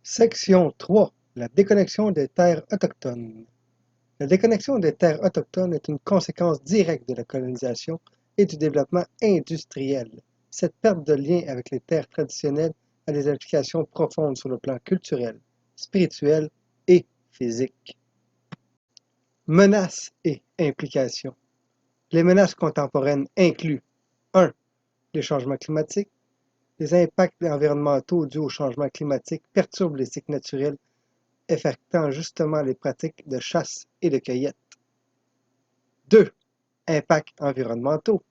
Section 3. La déconnexion des terres autochtones. La déconnexion des terres autochtones est une conséquence directe de la colonisation et du développement industriel. Cette perte de lien avec les terres traditionnelles a des implications profondes sur le plan culturel, spirituel et physique. Menaces et implications. Les menaces contemporaines incluent 1. Les changements climatiques. Les impacts environnementaux dus au changement climatique perturbent les cycles naturels affectant justement les pratiques de chasse et de cueillette. 2. Impacts environnementaux.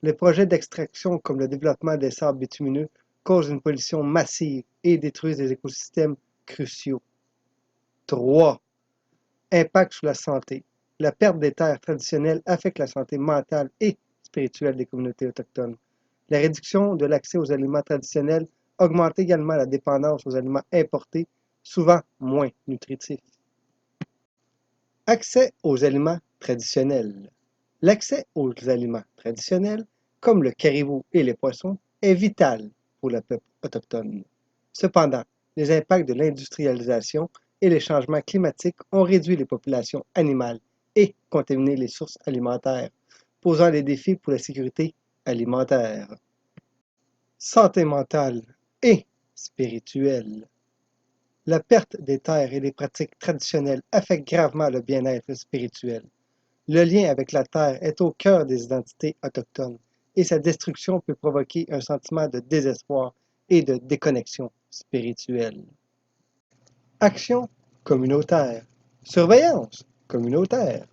Les projets d'extraction comme le développement des sables bitumineux causent une pollution massive et détruisent des écosystèmes cruciaux. 3. Impacts sur la santé. La perte des terres traditionnelles affecte la santé mentale et spirituelle des communautés autochtones. La réduction de l'accès aux aliments traditionnels augmente également la dépendance aux aliments importés, souvent moins nutritifs. Accès aux aliments traditionnels. L'accès aux aliments traditionnels, comme le caribou et les poissons, est vital pour le peuple autochtone. Cependant, les impacts de l'industrialisation et les changements climatiques ont réduit les populations animales et contaminé les sources alimentaires, posant des défis pour la sécurité alimentaire. Santé mentale et spirituelle. La perte des terres et des pratiques traditionnelles affecte gravement le bien-être spirituel. Le lien avec la terre est au cœur des identités autochtones et sa destruction peut provoquer un sentiment de désespoir et de déconnexion spirituelle. Action communautaire. Surveillance communautaire.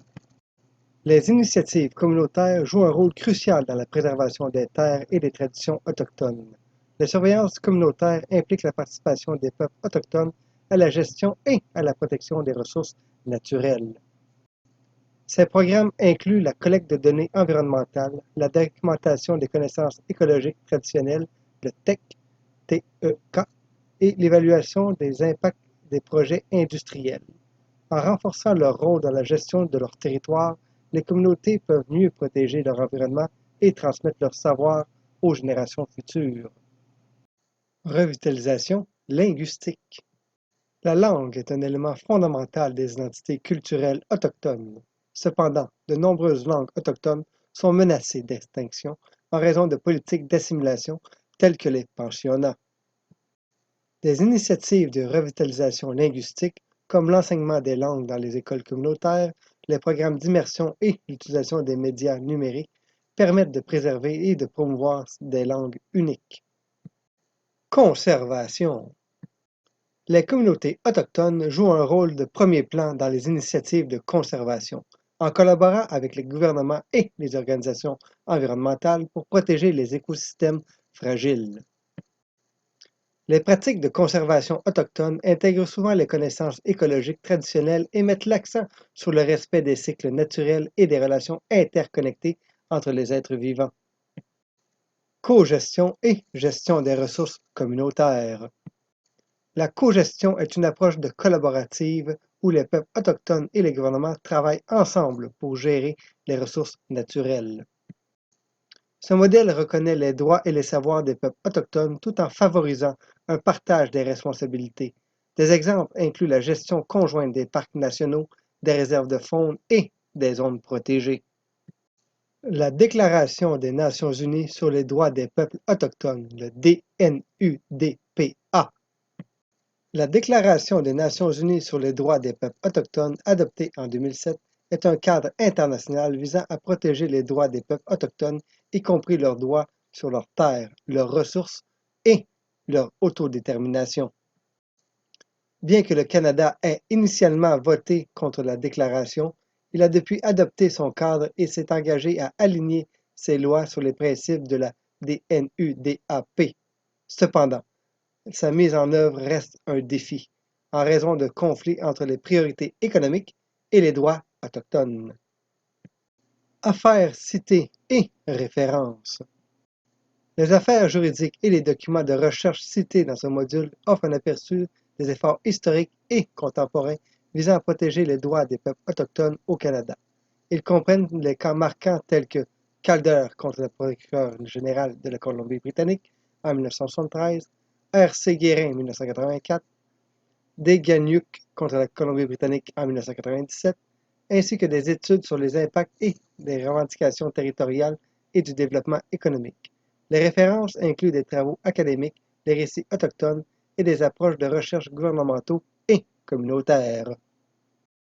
Les initiatives communautaires jouent un rôle crucial dans la préservation des terres et des traditions autochtones. La surveillance communautaire implique la participation des peuples autochtones à la gestion et à la protection des ressources naturelles. Ces programmes incluent la collecte de données environnementales, la documentation des connaissances écologiques traditionnelles, le TEK, et l'évaluation des impacts des projets industriels. En renforçant leur rôle dans la gestion de leur territoire, les communautés peuvent mieux protéger leur environnement et transmettre leur savoir aux générations futures. Revitalisation linguistique. La langue est un élément fondamental des identités culturelles autochtones. Cependant, de nombreuses langues autochtones sont menacées d'extinction en raison de politiques d'assimilation telles que les pensionnats. Des initiatives de revitalisation linguistique, comme l'enseignement des langues dans les écoles communautaires, les programmes d'immersion et l'utilisation des médias numériques, permettent de préserver et de promouvoir des langues uniques. Conservation. Les communautés autochtones jouent un rôle de premier plan dans les initiatives de conservation, en collaborant avec les gouvernements et les organisations environnementales pour protéger les écosystèmes fragiles. Les pratiques de conservation autochtones intègrent souvent les connaissances écologiques traditionnelles et mettent l'accent sur le respect des cycles naturels et des relations interconnectées entre les êtres vivants. Cogestion et gestion des ressources communautaires. La cogestion est une approche de collaborative où les peuples autochtones et les gouvernements travaillent ensemble pour gérer les ressources naturelles. Ce modèle reconnaît les droits et les savoirs des peuples autochtones tout en favorisant un partage des responsabilités. Des exemples incluent la gestion conjointe des parcs nationaux, des réserves de faune et des zones protégées. La Déclaration des Nations unies sur les droits des peuples autochtones, le DNUDPA. La Déclaration des Nations unies sur les droits des peuples autochtones, adoptée en 2007, est un cadre international visant à protéger les droits des peuples autochtones, y compris leurs droits sur leurs terres, leurs ressources et leur autodétermination. Bien que le Canada ait initialement voté contre la déclaration, il a depuis adopté son cadre et s'est engagé à aligner ses lois sur les principes de la DNUDAP. Cependant, sa mise en œuvre reste un défi, en raison de conflits entre les priorités économiques et les droits autochtones. Affaires citées et références. Les affaires juridiques et les documents de recherche cités dans ce module offrent un aperçu des efforts historiques et contemporains visant à protéger les droits des peuples autochtones au Canada. Ils comprennent les cas marquants tels que Calder contre le procureur général de la Colombie-Britannique en 1973, R.C. Guérin en 1984, des Gagnouk contre la Colombie-Britannique en 1997, ainsi que des études sur les impacts et des revendications territoriales et du développement économique. Les références incluent des travaux académiques, des récits autochtones et des approches de recherche gouvernementaux et communautaires.